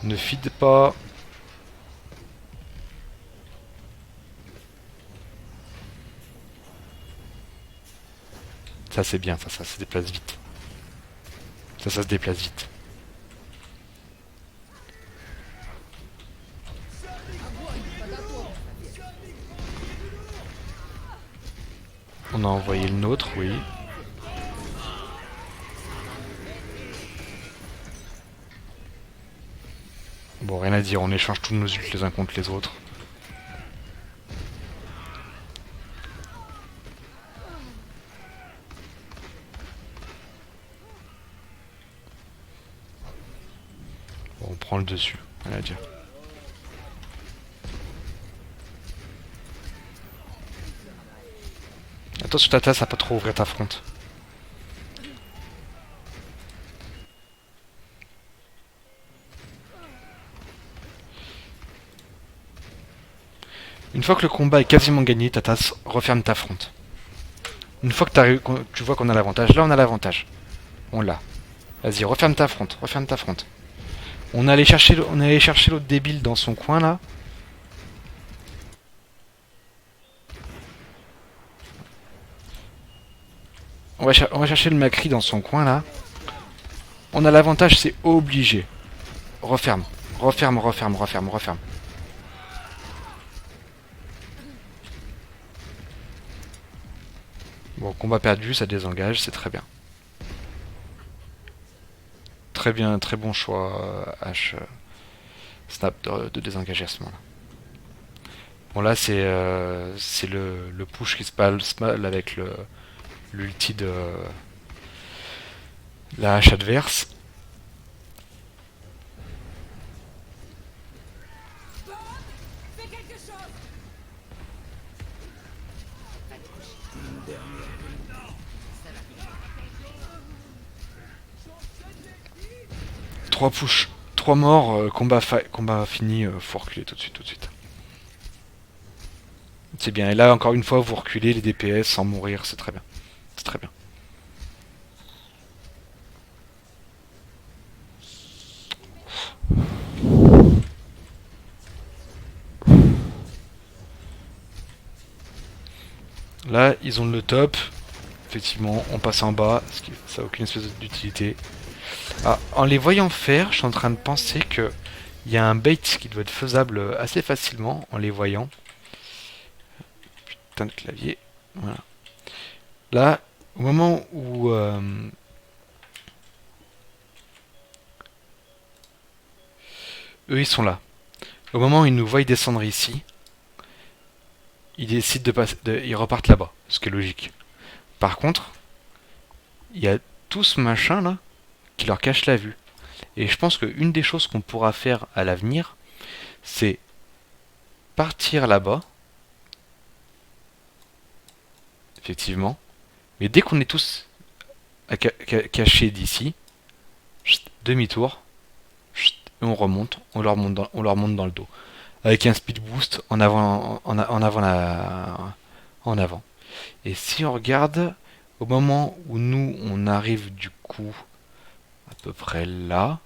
Ne feed pas. Ça c'est bien, ça se déplace vite. Ça se déplace vite. On a envoyé le nôtre, oui. Bon, rien à dire, on échange tous nos ults les uns contre les autres. Bon, on prend le dessus, rien à dire. Attention ta tasse à pas trop ouvrir ta fronte. Une fois que le combat est quasiment gagné, Tatas, referme ta fronte. Une fois que tu vois qu'on a l'avantage, là on a l'avantage. On l'a. Vas-y, referme ta fronte, referme ta fronte. On est allé chercher l'autre débile dans son coin là. On va chercher le Macri dans son coin là. On a l'avantage, c'est obligé. Referme, referme, referme, referme, referme. Bon, combat perdu, ça désengage, c'est très bien. Très bien, très bon choix, H. Snap de désengager à ce moment-là. Bon là c'est le push qui se passe mal avec l'ulti de la hache adverse. Trois push, trois morts, combat fini, faut reculer tout de suite, tout de suite. C'est bien, et là encore une fois vous reculez les DPS sans mourir, c'est très bien. C'est très bien. Là ils ont le top, effectivement on passe en bas, ça n'a aucune espèce d'utilité. Ah, en les voyant faire, je suis en train de penser que il y a un bait qui doit être faisable assez facilement en les voyant. Putain de clavier. Voilà. Là, au moment où eux ils sont là, au moment où ils nous voient descendre ici, ils décident ils repartent là-bas, ce qui est logique. Par contre, il y a tout ce machin là qui leur cache la vue. Et je pense qu'une des choses qu'on pourra faire à l'avenir, c'est partir là-bas, effectivement, mais dès qu'on est tous cachés d'ici, demi-tour, on remonte, on leur monte dans le dos. Avec un speed boost en avant. Et si on regarde, au moment où nous on arrive du coup à peu près là,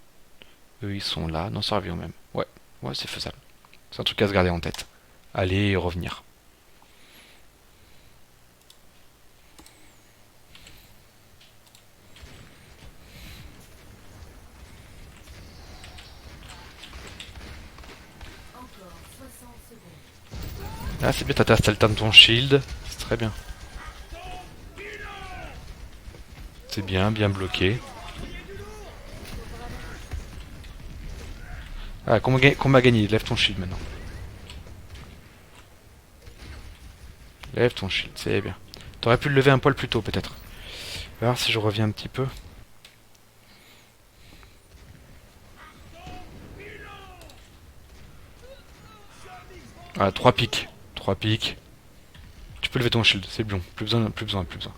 eux ils sont là, non ça revient au même. Ouais, ouais c'est faisable. C'est un truc à se garder en tête. Aller et revenir. Ah c'est bien, t'alternes ton shield, c'est très bien. C'est bien, bien bloqué. Ah, combat gagné, lève ton shield maintenant. Lève ton shield, c'est bien. T'aurais pu le lever un poil plus tôt peut-être. On va voir si je reviens un petit peu. Ah, 3 pics. 3 pics. Tu peux lever ton shield, c'est bon. Plus besoin, plus besoin, plus besoin.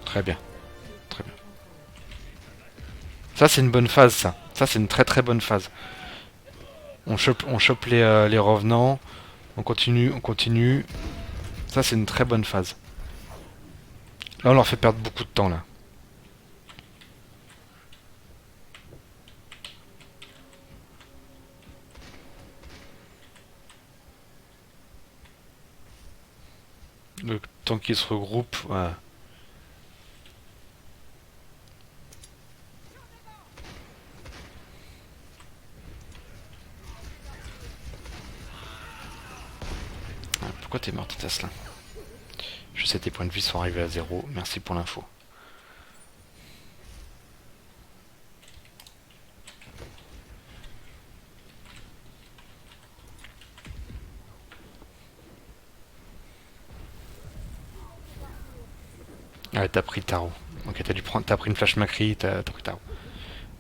Très bien. Très bien. Ça, c'est une bonne phase, ça. Ça, c'est une très très bonne phase. On chope les revenants. On continue, on continue. Ça, c'est une très bonne phase. Là, on leur fait perdre beaucoup de temps, là. Le temps qu'ils se regroupent, voilà. Pourquoi t'es mort, Tesla? Je sais tes points de vie sont arrivés à zéro. Merci pour l'info. Ah, t'as pris Taro. Ok, t'as pris une flash Macri, t'as pris Taro.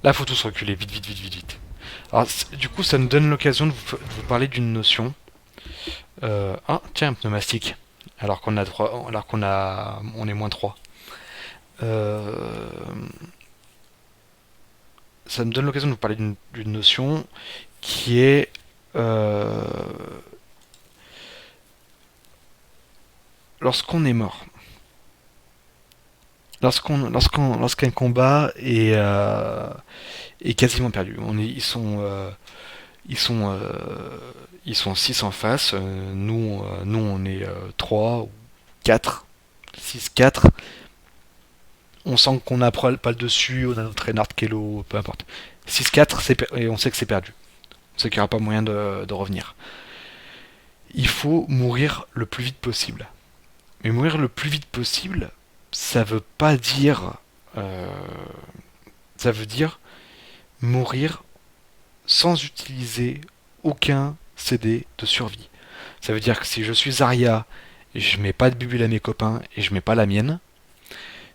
Là, faut tous reculer, vite, vite, vite, vite, vite. Alors, du coup, ça nous donne l'occasion de vous parler d'une notion. Ah, tiens, un pneumatique. Alors qu'on a 3, alors qu'on a, on est moins 3. Euh, Ça me donne l'occasion de vous parler d'une notion qui est lorsqu'on est mort. Lorsqu'un combat est quasiment perdu. Ils sont, euh, ils sont 6 en face. Nous, on est 3 ou 4, 6, 4. On sent qu'on n'a pas le dessus, on a notre Reinhard Kello, peu importe. 6-4, et on sait que c'est perdu. On sait qu'il n'y aura pas moyen de revenir. Il faut mourir le plus vite possible. Mais mourir le plus vite possible, ça veut pas dire. euh, Ça veut dire mourir sans utiliser aucun CD de survie. Ça veut dire que si je suis Zarya, je mets pas de bubule à mes copains et je mets pas la mienne.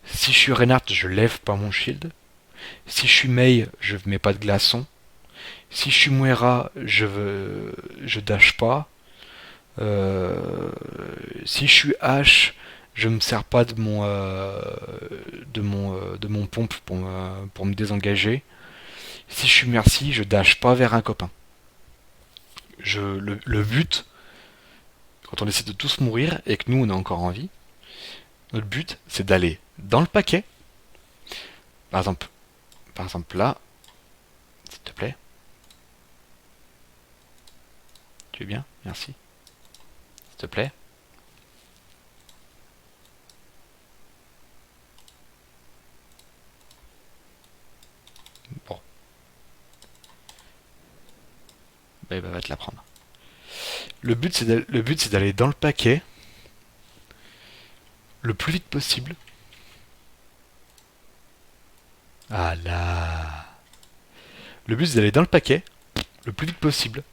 Si je suis Reinhardt, je lève pas mon shield. Si je suis Mei, je mets pas de glaçon. Si je suis Moira, je dash pas. Euh, Si je suis H, je me sers pas de mon pompe pour me désengager. Si je suis Mercy, je dash pas vers un copain. Le but, quand on décide de tous mourir et que nous on est encore en vie, notre but c'est d'aller dans le paquet. Par exemple, là, s'il te plaît. Tu es bien? Merci. S'il te plaît. Bon, bah, va te la prendre. Le but c'est d'aller dans le paquet le plus vite possible. Ah là. Le but c'est d'aller dans le paquet le plus vite possible,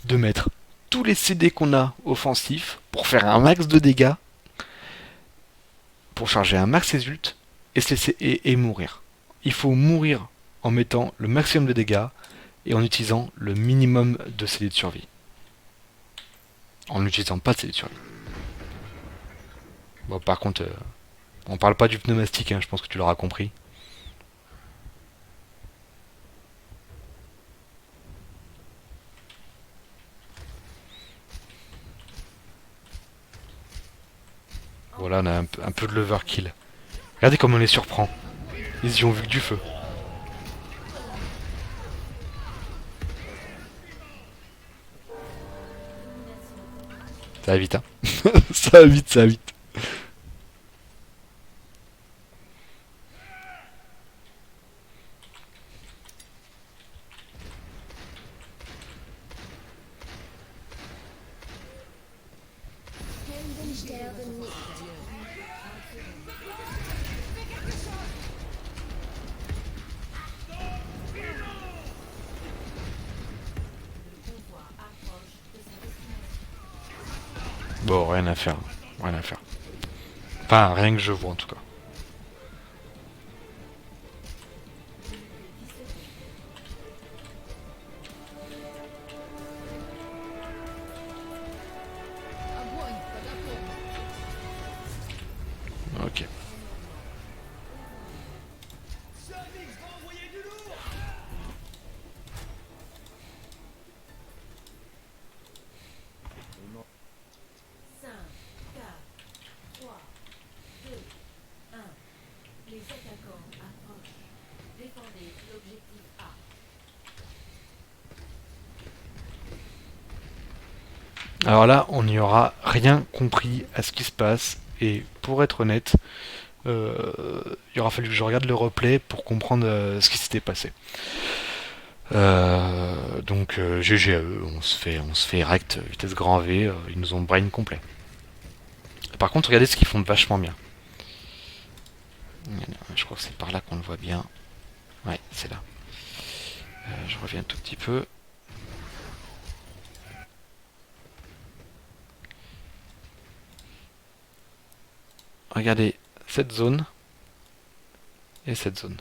de mettre tous les CD qu'on a offensifs pour faire un max de dégâts, pour charger un max résulte et se laisser et mourir. Il faut mourir en mettant le maximum de dégâts et en utilisant le minimum de CD de survie. En n'utilisant pas de CD de survie. Bon, par contre, on parle pas du pneumatique, hein, je pense que tu l'auras compris. Voilà, on a un peu de l'overkill. Regardez comme on les surprend. Ils y ont vu que du feu. Ça va vite, hein. Ça va vite, ça va vite. Helden sterben nicht. Bon, rien à faire. Rien à faire. Enfin, rien que je vois en tout cas. Ok. Alors là, on n'y aura rien compris à ce qui se passe. Et pour être honnête, il aura fallu que je regarde le replay pour comprendre ce qui s'était passé. Donc GG à eux, on se fait erect, vitesse grand V, ils nous ont brain complet. Par contre, regardez ce qu'ils font vachement bien. Je crois que c'est par là qu'on le voit bien. Ouais, c'est là. Je reviens un tout petit peu. Regardez cette zone et cette zone.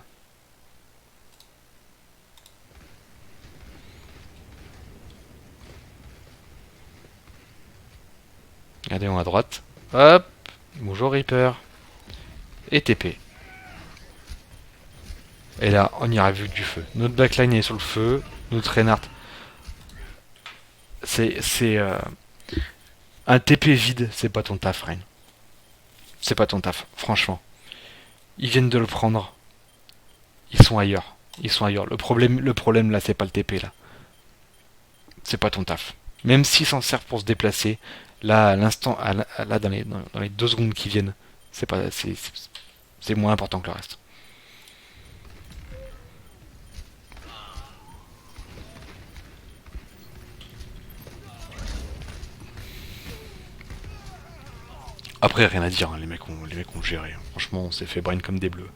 Regardez en à droite. Hop. Bonjour Reaper. Et TP. Et là, on y aura vu du feu. Notre backline est sur le feu. Notre Reinhardt. C'est un TP vide, c'est pas ton taf, Rein. C'est pas ton taf, franchement. Ils viennent de le prendre. Ils sont ailleurs. Ils sont ailleurs. Le problème là, c'est pas le TP là. C'est pas ton taf. Même s'ils s'en servent pour se déplacer, là, à l'instant, là, dans les 2 secondes qui viennent, c'est pas, c'est moins important que le reste. Après, rien à dire, hein, les mecs ont géré. Franchement, on s'est fait brain comme des bleus.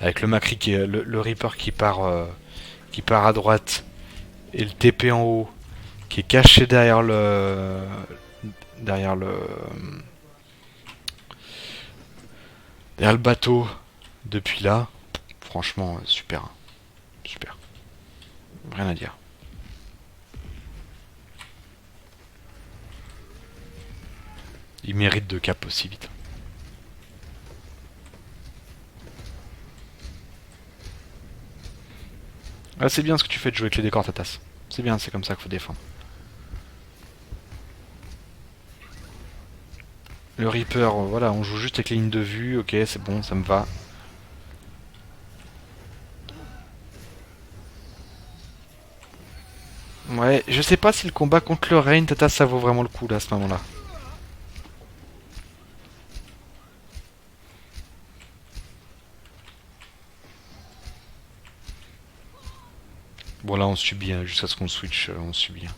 Avec le Macri le Reaper qui part à droite et le TP en haut qui est caché derrière le derrière le bateau depuis là. Franchement, super, super. Rien à dire. Il mérite de cap aussi vite. Ah, c'est bien ce que tu fais de jouer avec les décors Tatas. C'est bien, c'est comme ça qu'il faut défendre. Le Reaper, voilà, on joue juste avec les lignes de vue, ok, c'est bon, ça me va. Ouais, je sais pas si le combat contre le Rain, Tata, ça vaut vraiment le coup là, à ce moment-là. Bon, là, on subit, hein, jusqu'à ce qu'on switch, on subit. Hein.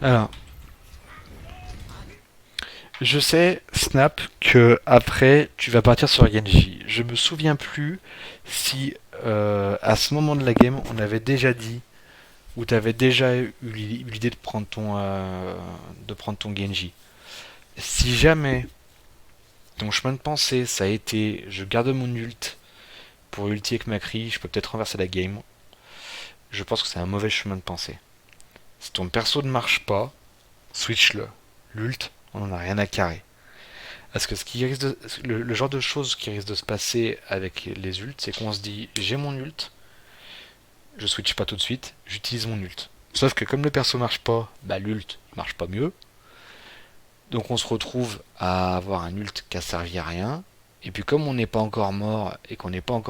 Alors, je sais, Snap, que après, tu vas partir sur Genji. Je me souviens plus si, à ce moment de la game, on avait déjà dit, ou t'avais déjà eu l'idée de prendre ton Genji. Si jamais ton chemin de pensée, ça a été je garde mon ult pour ulti avec Macri, je peux peut-être renverser la game. Je pense que c'est un mauvais chemin de pensée. Si ton perso ne marche pas, switch-le. L'ult, on en a rien à carrer. Parce que le genre de choses qui risque de se passer avec les ults, c'est qu'on se dit j'ai mon ult, je switch pas tout de suite, j'utilise mon ult. Sauf que comme le perso marche pas, bah l'ult marche pas mieux. Donc on se retrouve à avoir un ult qui a servi à rien. Et puis comme on n'est pas encore mort et qu'on n'est pas encore